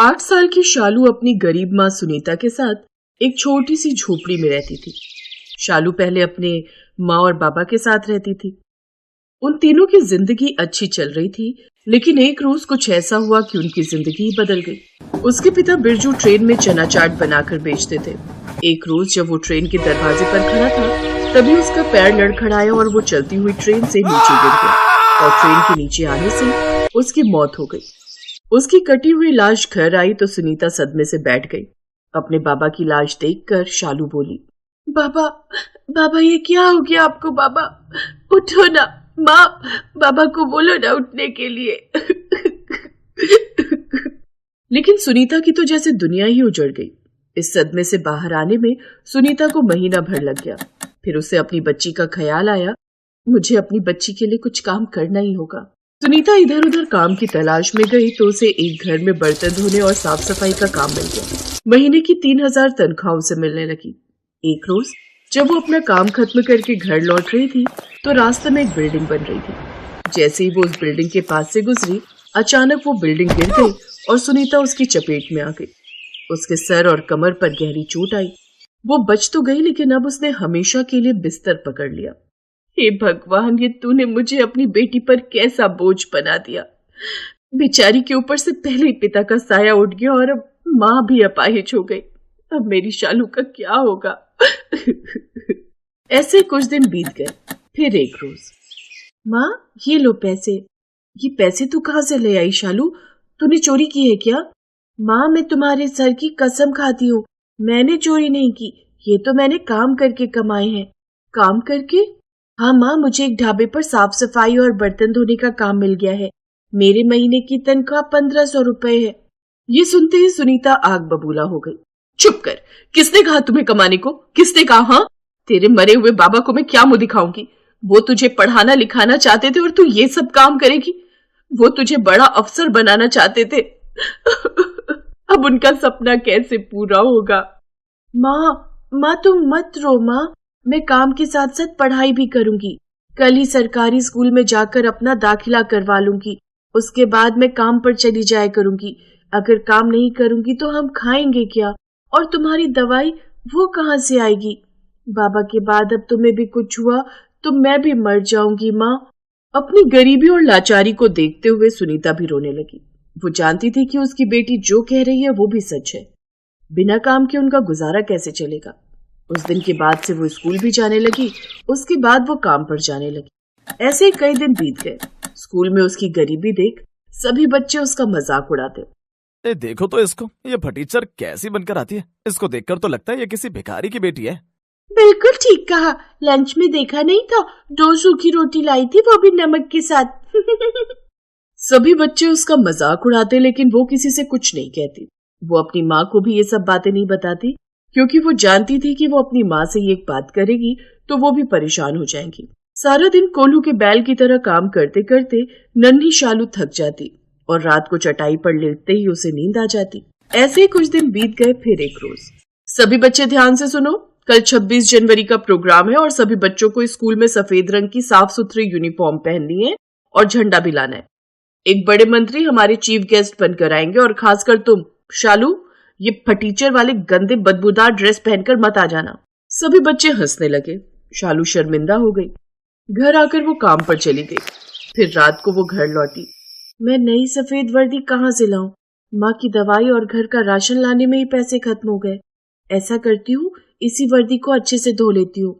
8 साल की शालू अपनी गरीब माँ सुनीता के साथ एक छोटी सी झोपड़ी में रहती थी। शालू पहले अपने माँ और बाबा के साथ रहती थी। उन तीनों की जिंदगी अच्छी चल रही थी, लेकिन एक रोज कुछ ऐसा हुआ कि उनकी जिंदगी ही बदल गई। उसके पिता बिरजू ट्रेन में चना चाट बनाकर बेचते थे। एक रोज जब वो ट्रेन के दरवाजे पर खड़ा था, तभी उसका पैर लड़खड़ाया और वो चलती हुई ट्रेन से नीचे गिर गया और ट्रेन के नीचे आने से उसकी मौत हो गई। उसकी कटी हुई लाश घर आई तो सुनीता सदमे से बैठ गई। अपने बाबा की लाश देखकर शालू बोली, बाबा, बाबा ये क्या हो गया आपको? बाबा उठो ना। माँ, बाबा को बोलो ना उठने के लिए। लेकिन सुनीता की तो जैसे दुनिया ही उजड़ गई। इस सदमे से बाहर आने में सुनीता को महीना भर लग गया। फिर उसे अपनी बच्ची का ख्याल आया, मुझे अपनी बच्ची के लिए कुछ काम करना ही होगा। सुनीता इधर उधर काम की तलाश में गई तो उसे एक घर में बर्तन धोने और साफ सफाई का काम मिल गया। महीने की 3000 तनख्वाह उसे मिलने लगी। एक रोज जब वो अपना काम खत्म करके घर लौट रही थी तो रास्ते में एक बिल्डिंग बन रही थी। जैसे ही वो उस बिल्डिंग के पास से गुजरी, अचानक वो बिल्डिंग गिर गई और सुनीता उसकी चपेट में आ गई। उसके सर और कमर पर गहरी चोट आई। वो बच तो गई, लेकिन अब उसने हमेशा के लिए बिस्तर पकड़ लिया। हे भगवान, ये तूने मुझे अपनी बेटी पर कैसा बोझ बना दिया। बेचारी के ऊपर से पहले ही पिता का साया उठ गया और अब माँ भी अपाहिज हो गई। अब मेरी शालू का क्या होगा? ऐसे कुछ दिन बीत गए। फिर एक रोज, माँ ये लो पैसे। ये पैसे तू कहाँ से ले आई शालू? तूने चोरी की है क्या? माँ मैं तुम्हारे सर की कसम खाती हूँ, मैंने चोरी नहीं की। ये तो मैंने काम करके कमाए हैं। काम करके? हाँ माँ, मुझे एक ढाबे पर साफ सफाई और बर्तन धोने का काम मिल गया है। मेरे महीने की तनख्वाह 1500 रुपए है। ये सुनते ही सुनीता आग बबूला हो गई। चुप कर, किसने कहा तुम्हें कमाने को? किसने कहा? हाँ, तेरे मरे हुए बाबा को मैं क्या मुंह दिखाऊंगी? वो तुझे पढ़ाना लिखाना चाहते थे और तू ये सब काम करेगी? वो तुझे बड़ा अफसर बनाना चाहते थे। अब उनका सपना कैसे पूरा होगा? माँ तुम मत रो माँ, मैं काम के साथ साथ पढ़ाई भी करूंगी। कल ही सरकारी स्कूल में जाकर अपना दाखिला करवा लूंगी। उसके बाद मैं काम पर चली जाया करूंगी। अगर काम नहीं करूंगी तो हम खाएंगे क्या? और तुम्हारी दवाई वो कहाँ से आएगी? बाबा के बाद अब तुम्हें भी कुछ हुआ तो मैं भी मर जाऊंगी माँ। अपनी गरीबी और लाचारी को देखते हुए सुनीता भी रोने लगी। वो जानती थी कि उसकी बेटी जो कह रही है वो भी सच है। बिना काम के उनका गुजारा कैसे चलेगा? उस दिन के बाद से वो स्कूल भी जाने लगी। उसके बाद वो काम पर जाने लगी। ऐसे ही कई दिन बीत गए। स्कूल में उसकी गरीबी देख सभी बच्चे उसका मजाक उड़ाते। देखो तो इसको, ये फटीचर कैसी बनकर आती है। इसको देखकर तो लगता है ये किसी भिखारी की बेटी है। बिल्कुल ठीक कहा। लंच में देखा नहीं था, 2 सूखी रोटी लाई थी, वो भी नमक के साथ। सभी बच्चे उसका मजाक उड़ाते, लेकिन वो किसी से कुछ नहीं कहती। वो अपनी माँ को भी ये सब बातें नहीं बताती, क्योंकि वो जानती थी कि वो अपनी माँ से ये बात करेगी तो वो भी परेशान हो जाएंगी। सारा दिन कोल्हू के बैल की तरह काम करते करते नन्ही शालू थक जाती और रात को चटाई पर लेटते ही उसे नींद आ जाती। ऐसे ही कुछ दिन बीत गए। फिर एक रोज, सभी बच्चे ध्यान से सुनो, कल 26 जनवरी का प्रोग्राम है और सभी बच्चों को स्कूल में सफेद रंग की साफ सुथरी यूनिफॉर्म पहननी है और झंडा भी लाना है। एक बड़े मंत्री हमारे चीफ गेस्ट बनकर आएंगे और खासकर तुम शालू, ये फटीचर वाले गंदे बदबूदार ड्रेस पहनकर मत आ जाना। सभी बच्चे हंसने लगे। शालू शर्मिंदा हो गई। घर आकर वो काम पर चली गई। फिर रात को वो घर लौटी। मैं नई सफेद वर्दी कहाँ से लाऊं? माँ की दवाई और घर का राशन लाने में ही पैसे खत्म हो गए। ऐसा करती हूँ, इसी वर्दी को अच्छे से धो लेती हूँ।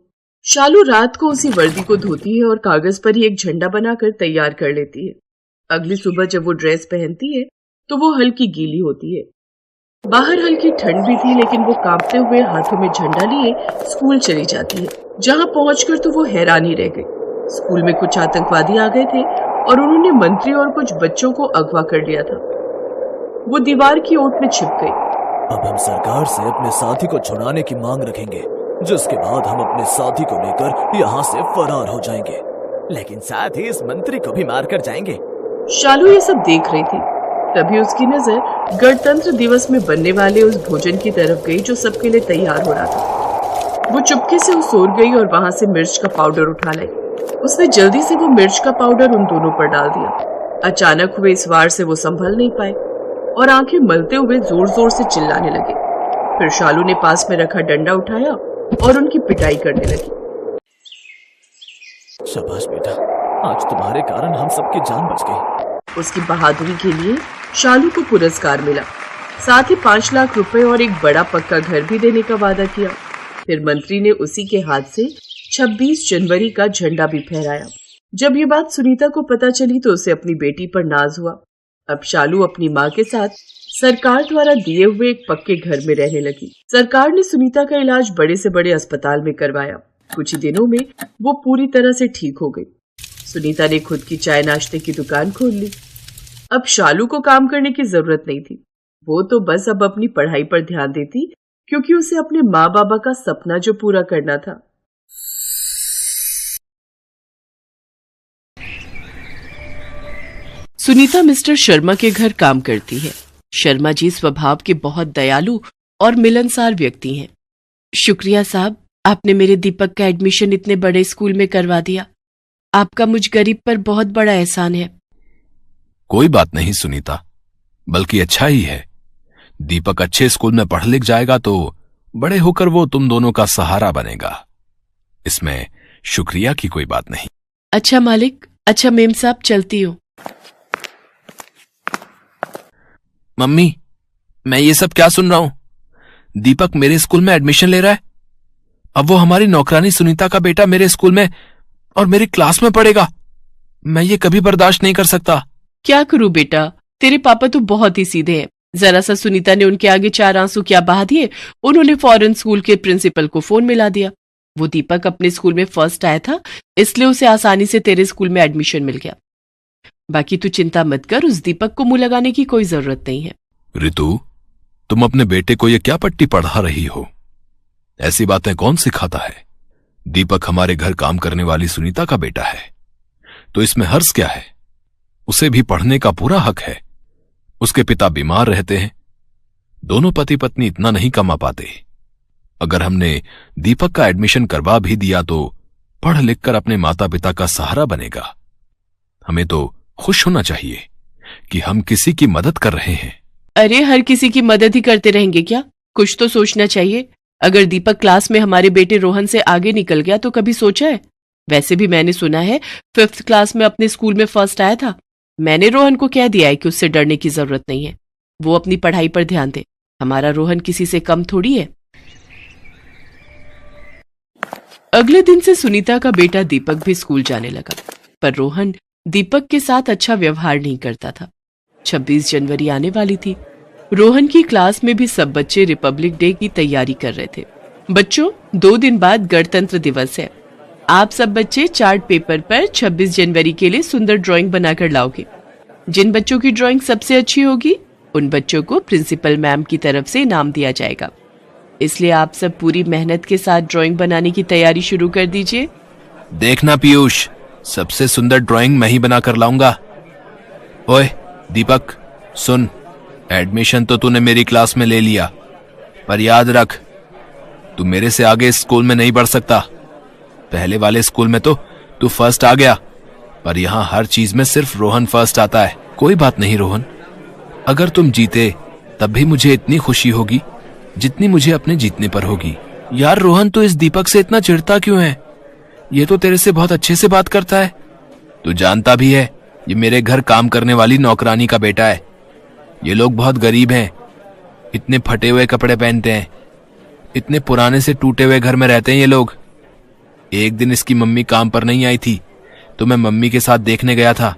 शालू रात को उसी वर्दी को धोती है और कागज पर ही एक झंडा बनाकर तैयार कर लेती है। अगली सुबह जब वो ड्रेस पहनती है तो वो हल्की गीली होती है। बाहर हल्की ठंड भी थी, लेकिन वो कांपते हुए हाथों में झंडा लिए स्कूल चली जाती है। जहाँ पहुंचकर तो वो हैरान ही रह गई। स्कूल में कुछ आतंकवादी आ गए थे और उन्होंने मंत्री और कुछ बच्चों को अगवा कर लिया था। वो दीवार की ओट में छिप गई। अब हम सरकार से अपने साथी को छुड़ाने की मांग रखेंगे, जिसके बाद हम अपने साथी को लेकर यहाँ से फरार हो जाएंगे, लेकिन साथ ही इस मंत्री को भी मार कर जाएंगे। शालू ये सब देख रही थी। तभी उसकी नजर गणतंत्र दिवस में बनने वाले उस भोजन की तरफ गई जो सबके लिए तैयार हो रहा था। वो चुपके से उस ओर गई और वहां से मिर्च का पाउडर उठा लाई। उसने जल्दी से वो मिर्च का पाउडर उन दोनों पर डाल दिया। अचानक हुए इस वार से वो संभल नहीं पाए। और आंखें मलते हुए जोर जोर से चिल्लाने लगे। फिर शालू ने पास में रखा डंडा उठाया और उनकी पिटाई करने लगी। शाबाश बेटा, आज तुम्हारे कारण हम सबकी जान बच गई। उसकी बहादुरी के लिए शालू को पुरस्कार मिला। साथ ही 5 लाख रुपए और एक बड़ा पक्का घर भी देने का वादा किया। फिर मंत्री ने उसी के हाथ से 26 जनवरी का झंडा भी फहराया। जब ये बात सुनीता को पता चली तो उसे अपनी बेटी पर नाज हुआ। अब शालू अपनी माँ के साथ सरकार द्वारा दिए हुए एक पक्के घर में रहने लगी। सरकार ने सुनीता का इलाज बड़े से बड़े अस्पताल में करवाया। कुछ ही दिनों में वो पूरी तरह से ठीक हो गई। सुनीता ने खुद की चाय नाश्ते की दुकान खोल ली। अब शालू को काम करने की जरूरत नहीं थी। वो तो बस अब अपनी पढ़ाई पर ध्यान देती, क्योंकि उसे अपने माँ बाबा का सपना जो पूरा करना था। सुनीता मिस्टर शर्मा के घर काम करती है। शर्मा जी स्वभाव के बहुत दयालु और मिलनसार व्यक्ति हैं। शुक्रिया साहब, आपने मेरे दीपक का एडमिशन इतने बड़े स्कूल में करवा दिया। आपका मुझ गरीब पर बहुत बड़ा एहसान है। कोई बात नहीं सुनीता, बल्कि अच्छा ही है। दीपक अच्छे स्कूल में पढ़ लिख जाएगा तो बड़े होकर वो तुम दोनों का सहारा बनेगा। इसमें शुक्रिया की कोई बात नहीं। अच्छा मालिक, अच्छा मेम साहब, चलती हूँ। मम्मी, मैं ये सब क्या सुन रहा हूं? दीपक मेरे स्कूल में एडमिशन ले रहा है। अब वो हमारी नौकरानी सुनीता का बेटा मेरे स्कूल में और मेरी क्लास में पढ़ेगा। मैं ये कभी बर्दाश्त नहीं कर सकता। क्या करूं बेटा, तेरे पापा तो बहुत ही सीधे हैं। जरा सा सुनीता ने उनके आगे 4 आंसू क्या बहा दिए, उन्होंने फौरन स्कूल के प्रिंसिपल को फोन मिला दिया। वो दीपक अपने स्कूल में फर्स्ट आया था, इसलिए उसे आसानी से तेरे स्कूल में एडमिशन मिल गया। बाकी तू चिंता मत कर, उस दीपक को मुंह लगाने की कोई जरूरत नहीं है। रितु, तुम अपने बेटे को ये क्या पट्टी पढ़ा रही हो? ऐसी बातें कौन सिखाता है? दीपक हमारे घर काम करने वाली सुनीता का बेटा है, तो इसमें हर्ष क्या है? उसे भी पढ़ने का पूरा हक है। उसके पिता बीमार रहते हैं, दोनों पति पत्नी इतना नहीं कमा पाते। अगर हमने दीपक का एडमिशन करवा भी दिया तो पढ़ लिख कर अपने माता पिता का सहारा बनेगा। हमें तो खुश होना चाहिए कि हम किसी की मदद कर रहे हैं। अरे हर किसी की मदद ही करते रहेंगे क्या? कुछ तो सोचना चाहिए। अगर दीपक क्लास में हमारे बेटे रोहन से आगे निकल गया तो कभी सोचा है? वैसे भी मैंने सुना है 5th क्लास में अपने स्कूल में फर्स्ट आया था। मैंने रोहन को कह दिया है कि उससे डरने की जरूरत नहीं है, वो अपनी पढ़ाई पर ध्यान दे। हमारा रोहन किसी से कम थोड़ी है। अगले दिन से सुनीता का बेटा दीपक भी स्कूल जाने लगा, पर रोहन दीपक के साथ अच्छा व्यवहार नहीं करता था। 26 जनवरी आने वाली थी। रोहन की क्लास में भी सब बच्चे रिपब्लिक डे की तैयारी कर रहे थे। बच्चों, 2 दिन बाद गणतंत्र दिवस है। आप सब बच्चे चार्ट पेपर पर 26 जनवरी के लिए सुंदर ड्राइंग बनाकर लाओगे। जिन बच्चों की ड्राइंग सबसे अच्छी होगी उन बच्चों को प्रिंसिपल मैम की तरफ से इनाम दिया जाएगा। इसलिए आप सब पूरी मेहनत के साथ ड्राइंग बनाने की तैयारी शुरू कर दीजिए। देखना पीयूष, सबसे सुंदर ड्राइंग मैं ही बनाकर लाऊंगा। ओए दीपक, सुन, एडमिशन तो तूने मेरी क्लास में ले लिया, पर याद रख, तू मेरे से आगे इस स्कूल में नहीं बढ़ सकता। पहले वाले स्कूल में तो तू फर्स्ट आ गया, पर यहाँ हर चीज में सिर्फ रोहन फर्स्ट आता है। कोई बात नहीं रोहन, अगर तुम जीते तब भी मुझे इतनी खुशी होगी जितनी मुझे अपने जीतने पर होगी। यार रोहन, तू इस दीपक से इतना चिढ़ता क्यों है? ये तो तेरे से बहुत अच्छे से बात करता है। तू जानता भी है ये मेरे घर काम करने वाली नौकरानी का बेटा है। ये लोग बहुत गरीब हैं, इतने फटे हुए कपड़े पहनते हैं, इतने पुराने से टूटे हुए घर में रहते हैं ये लोग। एक दिन इसकी मम्मी काम पर नहीं आई थी तो मैं मम्मी के साथ देखने गया था।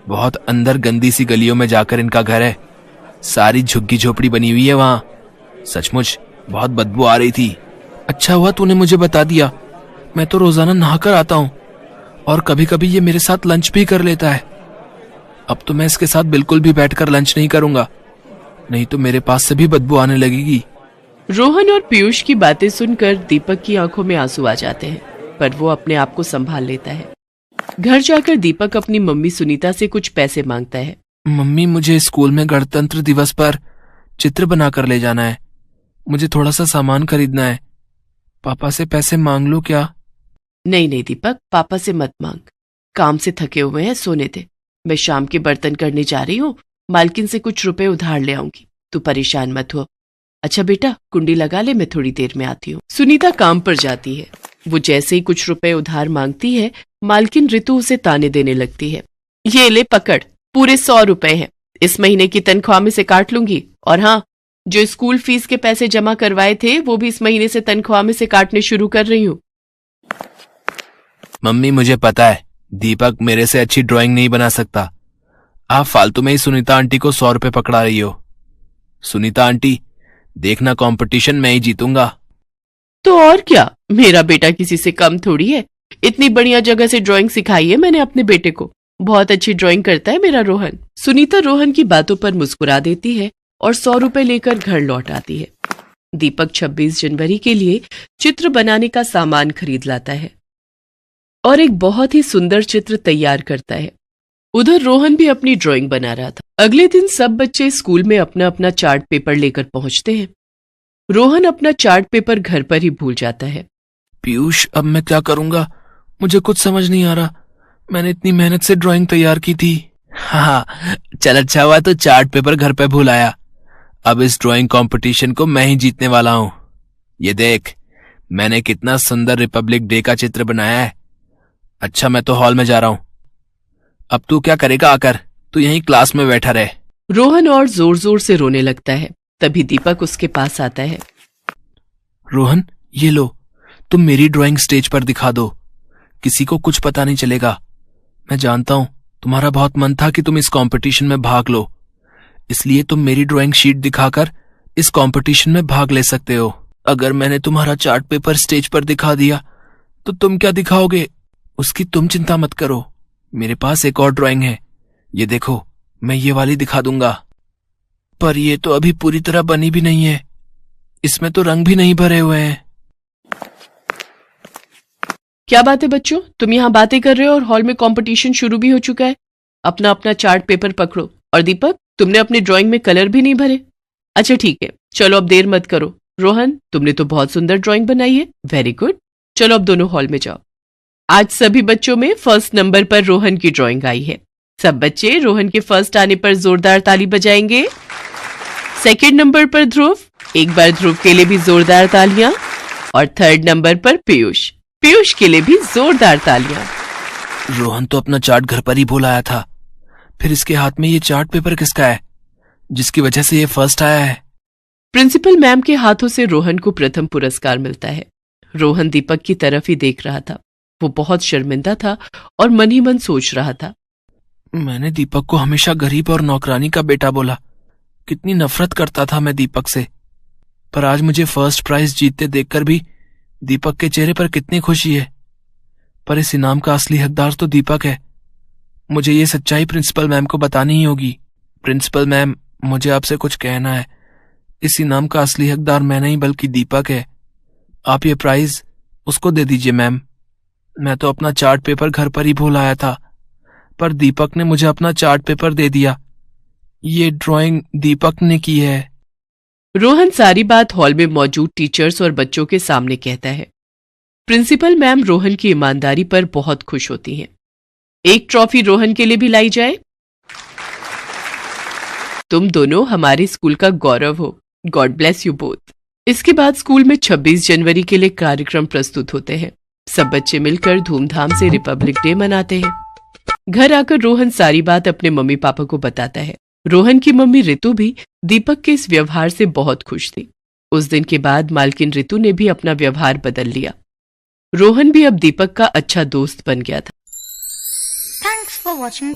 बहुत अंदर गंदी सी गलियों में जाकर इनका घर है। सारी झुग्गी झोपड़ी बनी हुई है वहां। सचमुच बहुत बदबू आ रही थी। अच्छा हुआ तूने मुझे बता दिया। मैं तो रोजाना नहाकर आता हूँ और कभी कभी ये मेरे साथ लंच भी कर लेता है। अब तो मैं इसके साथ बिल्कुल भी बैठकर लंच नहीं करूंगा, नहीं तो मेरे पास से भी बदबू आने लगेगी। रोहन और पीयूष की बातें सुनकर दीपक की आंखों में आंसू आ जाते हैं, पर वो अपने आप को संभाल लेता है। घर जाकर दीपक अपनी मम्मी सुनीता से कुछ पैसे मांगता है। मम्मी, मुझे स्कूल में गणतंत्र दिवस पर चित्र बनाकर ले जाना है। मुझे थोड़ा सा सामान खरीदना है। पापा से पैसे मांग लो क्या? नहीं नहीं दीपक, पापा से मत मांग। काम से थके हुए हैं, सोने दे। मैं शाम के बर्तन करने जा रही हूँ, मालकिन से कुछ रुपए उधार ले आऊंगी, तू परेशान मत हो। अच्छा बेटा, कुंडी लगा ले, मैं थोड़ी देर में आती हूँ। सुनीता काम पर जाती है। वो जैसे ही कुछ रुपए उधार मांगती है, मालकिन रितु उसे ताने देने लगती है। ये ले पकड़, पूरे 100 रुपए हैं, इस महीने की तनख्वाह में से काट लूंगी। और हाँ, जो स्कूल फीस के पैसे जमा करवाए थे वो भी इस महीने से तनख्वाह में से काटने शुरू कर रही हूँ। मम्मी मुझे पता है दीपक मेरे से अच्छी ड्राइंग नहीं बना सकता। आप फालतू में ही सुनीता आंटी को 100 रुपए पकड़ा रही हो। सुनीता आंटी, देखना कंपटीशन मैं ही जीतूंगा। तो और क्या, मेरा बेटा किसी से कम थोड़ी है। इतनी बढ़िया जगह से ड्राइंग सिखाई है मैंने अपने बेटे को। बहुत अच्छी ड्राइंग करता है मेरा रोहन। सुनीता रोहन की बातों पर मुस्कुरा देती है और 100 रुपए लेकर घर लौट आती है। दीपक 26 जनवरी के लिए चित्र बनाने का सामान खरीद लाता है और एक बहुत ही सुंदर चित्र तैयार करता है। उधर रोहन भी अपनी ड्राइंग बना रहा था। अगले दिन सब बच्चे स्कूल में अपना अपना चार्ट पेपर लेकर पहुंचते हैं। रोहन अपना चार्ट पेपर घर पर ही भूल जाता है। पीयूष, अब मैं क्या करूंगा? मुझे कुछ समझ नहीं आ रहा। मैंने इतनी मेहनत से ड्राइंग तैयार की थी। हाँ, चल अच्छा हुआ तो चार्ट पेपर घर पे भूल आया। अब इस ड्राइंग कंपटीशन को मैं ही जीतने वाला हूँ। ये देख, मैंने कितना सुंदर रिपब्लिक डे का चित्र बनाया है। अच्छा, मैं तो हॉल में जा रहा हूँ। अब तू क्या करेगा आकर? तू यहीं क्लास में बैठा रहे। रोहन और जोर जोर से रोने लगता है। तभी दीपक उसके पास आता है। रोहन, ये लो, तुम मेरी ड्राइंग स्टेज पर दिखा दो। किसी को कुछ पता नहीं चलेगा। मैं जानता हूं तुम्हारा बहुत मन था कि तुम इस कंपटीशन में भाग लो, इसलिए तुम मेरी ड्राइंग शीट दिखाकर इस कंपटीशन में भाग ले सकते हो। अगर मैंने तुम्हारा चार्ट पेपर स्टेज पर दिखा दिया तो तुम क्या दिखाओगे उसकी तुम चिंता मत करो। मेरे पास एक और ड्राइंग है, ये देखो, मैं ये वाली दिखा दूंगा। पर ये तो अभी पूरी तरह बनी भी नहीं है, इसमें तो रंग भी नहीं भरे हुए हैं। क्या बात है बच्चों, तुम यहाँ बातें कर रहे हो और हॉल में कंपटीशन शुरू भी हो चुका है। अपना अपना चार्ट पेपर पकड़ो। और दीपक, तुमने अपनी ड्राइंग में कलर भी नहीं भरे। अच्छा ठीक है, चलो अब देर मत करो। रोहन, तुमने तो बहुत सुंदर ड्राइंग बनाई है, वेरी गुड। चलो अब दोनों हॉल में जाओ। आज सभी बच्चों में फर्स्ट नंबर पर रोहन की ड्राइंग आई है। सब बच्चे रोहन के फर्स्ट आने पर जोरदार ताली बजाएंगे। सेकंड नंबर पर ध्रुव, एक बार ध्रुव के लिए भी जोरदार तालियां। और थर्ड नंबर पर पीयूष, पीयूष के लिए भी जोरदार तालियां। रोहन तो अपना चार्ट घर पर ही भूल आया था, फिर इसके हाथ में ये चार्ट पेपर किसका है जिसकी वजह से ये फर्स्ट आया है? प्रिंसिपल मैम के हाथों से रोहन को प्रथम पुरस्कार मिलता है। रोहन दीपक की तरफ ही देख रहा था। वो बहुत शर्मिंदा था और मन ही मन सोच रहा था, मैंने दीपक को हमेशा गरीब और नौकरानी का बेटा बोला। कितनी नफरत करता था मैं दीपक से, पर आज मुझे फर्स्ट प्राइज जीतते देखकर भी दीपक के चेहरे पर कितनी खुशी है। पर इस इनाम का असली हकदार तो दीपक है। मुझे ये सच्चाई प्रिंसिपल मैम को बतानी ही होगी। प्रिंसिपल मैम, मुझे आपसे कुछ कहना है। इस इनाम का असली हकदार मैं नहीं बल्कि दीपक है। आप ये प्राइज उसको दे दीजिए मैम। मैं तो अपना चार्ट पेपर घर पर ही भूल आया था, पर दीपक ने मुझे अपना चार्ट पेपर दे दिया। ये ड्राइंग दीपक ने की है। रोहन सारी बात हॉल में मौजूद टीचर्स और बच्चों के सामने कहता है। प्रिंसिपल मैम रोहन की ईमानदारी पर बहुत खुश होती हैं। एक ट्रॉफी रोहन के लिए भी लाई जाए। तुम दोनों हमारे स्कूल का गौरव हो। God bless you both. इसके बाद स्कूल में 26 जनवरी के लिए कार्यक्रम प्रस्तुत होते हैं। सब बच्चे मिलकर धूमधाम से रिपब्लिक डे मनाते हैं। घर आकर रोहन सारी बात अपने मम्मी पापा को बताता है। रोहन की मम्मी रितु भी दीपक के इस व्यवहार से बहुत खुश थी। उस दिन के बाद मालकिन रितु ने भी अपना व्यवहार बदल लिया। रोहन भी अब दीपक का अच्छा दोस्त बन गया था। Thanks for watching.